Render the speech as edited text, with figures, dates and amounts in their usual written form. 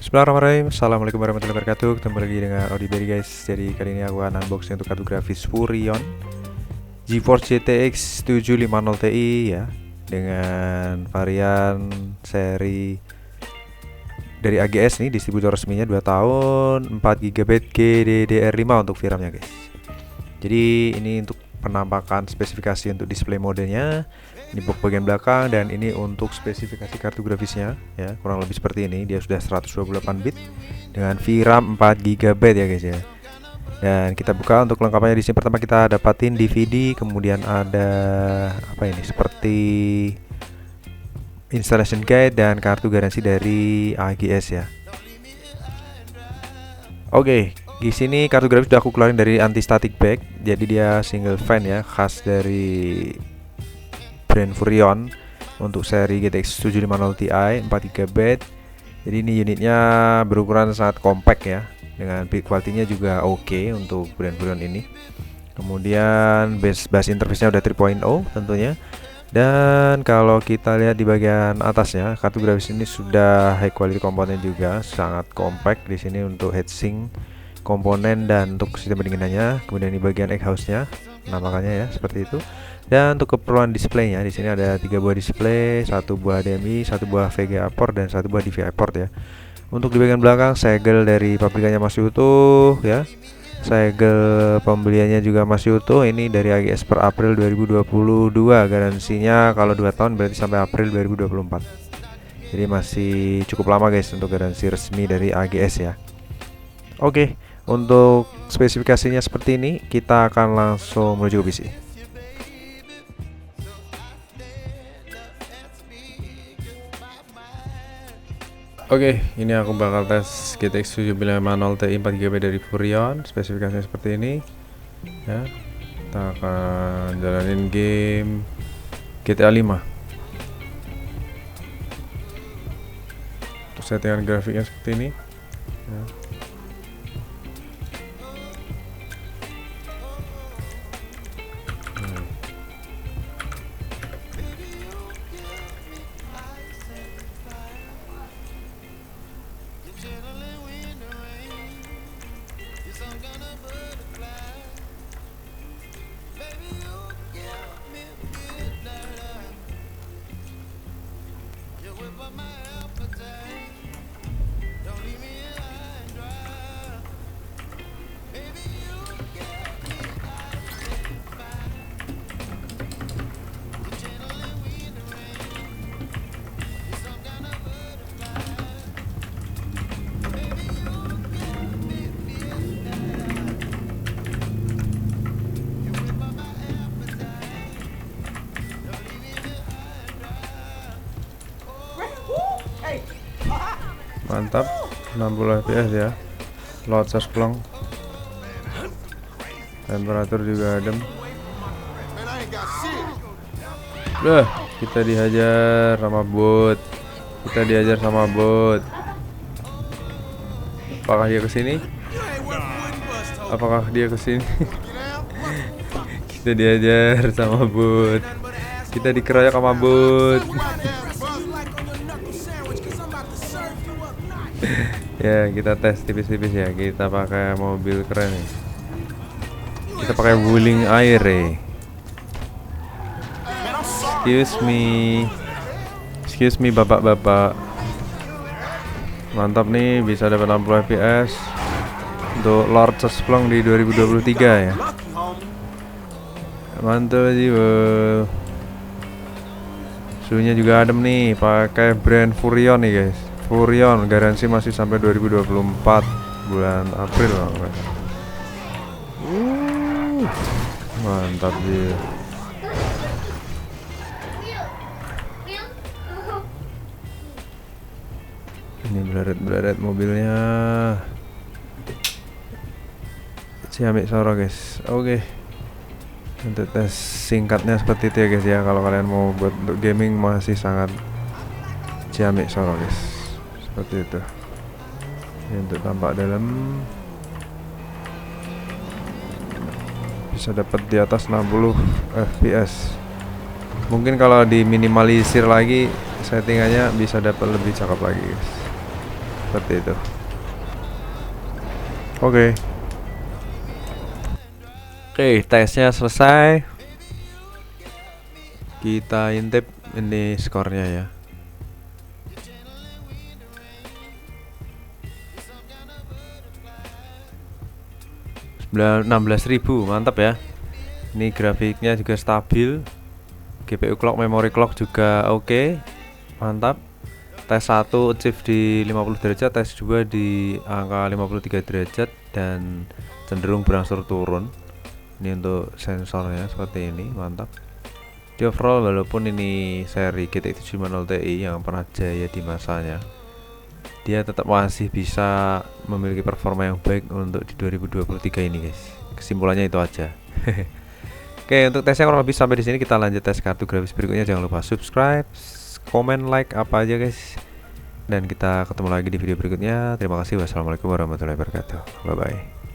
Bismillahirrahmanirrahim. Assalamualaikum warahmatullahi wabarakatuh. Ketemu lagi dengan Audiberry guys. Jadi kali ini aku akan unboxing untuk kartu grafis Furion GeForce GTX 750 Ti ya, dengan varian seri dari AGS nih, distributor resminya 2 tahun, 4 GB GDDR5 untuk VRAM-nya guys. Jadi ini untuk penampakan spesifikasi untuk display modenya, ini box bagian belakang, dan ini untuk spesifikasi kartu grafisnya ya, kurang lebih seperti ini. Dia sudah 128 bit dengan VRAM 4 GB ya guys ya. Dan kita buka untuk lengkapnya. Di sini pertama kita dapatin DVD, kemudian ada apa ini, seperti installation guide dan kartu garansi dari AGS ya. Oke, di sini kartu grafis sudah aku keluarin dari anti static back. Jadi dia single fan ya, khas dari brand Furion untuk seri GTX 750 Ti 4 GB. Jadi ini unitnya berukuran sangat compact ya, dengan build quality-nya juga oke untuk brand Furion ini. Kemudian bus interface-nya udah 3.0 tentunya. Dan kalau kita lihat di bagian atasnya, kartu grafis ini sudah high quality komponen juga, sangat compact di sini untuk heatsink komponen dan untuk sistem pendinginannya. Kemudian di bagian exhaust-nya, penampakannya ya seperti itu. Dan untuk keperluan displaynya, di sini ada 3 buah display, 1 buah HDMI, 1 buah VGA port, dan 1 buah DVI port ya. Untuk di bagian belakang, segel dari pabrikannya masih utuh ya. Segel pembeliannya juga masih utuh. Ini dari AGS per April 2022. Garansinya kalau 2 tahun berarti sampai April 2024. Jadi masih cukup lama guys untuk garansi resmi dari AGS ya. Oke, untuk spesifikasinya seperti ini, kita akan langsung menuju ke PC. Oke, ini aku bakal tes GTX 750 Ti 4GB dari Furion. Spesifikasinya seperti ini ya. Kita akan jalanin game GTA 5. Untuk settingan grafiknya seperti ini ya. Mantap, 60 fps ya. Load sesplong, temperatur juga adem. Kita dihajar sama bot. Apakah dia kesini? Kita dihajar sama bot. Kita dikeroyok sama bot. Ya, kita tes tipis-tipis ya. Kita pakai mobil keren nih. Kita pakai wuling air Excuse me bapak-bapak. Mantap nih, bisa dapat 60 fps untuk Lord Sesplong di 2023 ya. Mantap jiwa. Suhunya juga adem nih, pakai brand Furion nih guys. Furion garansi masih sampai 2024 bulan April loh. Mantap sih. Ini belaret mobilnya. Ciamik Soro guys. Oke. Untuk tes singkatnya seperti itu ya guys ya. Kalau kalian mau buat untuk gaming masih sangat ciamik Soro guys. Seperti itu. Ini untuk tampak dalam, bisa dapat di atas 60 fps. Mungkin kalau diminimalisir lagi settingannya bisa dapat lebih cakep lagi guys. seperti itu. Oke. Oke, tesnya selesai. Kita intip ini skornya ya. 16.000, mantap ya. Ini grafiknya juga stabil. GPU clock, memory clock juga oke. Mantap. Tes 1 achieve di 50 derajat, tes 2 di angka 53 derajat dan cenderung berangsur turun. Ini untuk sensornya seperti ini, mantap. Di overall, walaupun ini seri GTX 750 Ti yang pernah jaya di masanya, dia tetap masih bisa memiliki performa yang baik untuk di 2023 ini, guys. Kesimpulannya itu aja. Oke, untuk tesnya kurang lebih sampai di sini. Kita lanjut tes kartu grafis berikutnya. Jangan lupa subscribe, komen, like apa aja, guys. Dan kita ketemu lagi di video berikutnya. Terima kasih. Wassalamualaikum warahmatullahi wabarakatuh. Bye bye.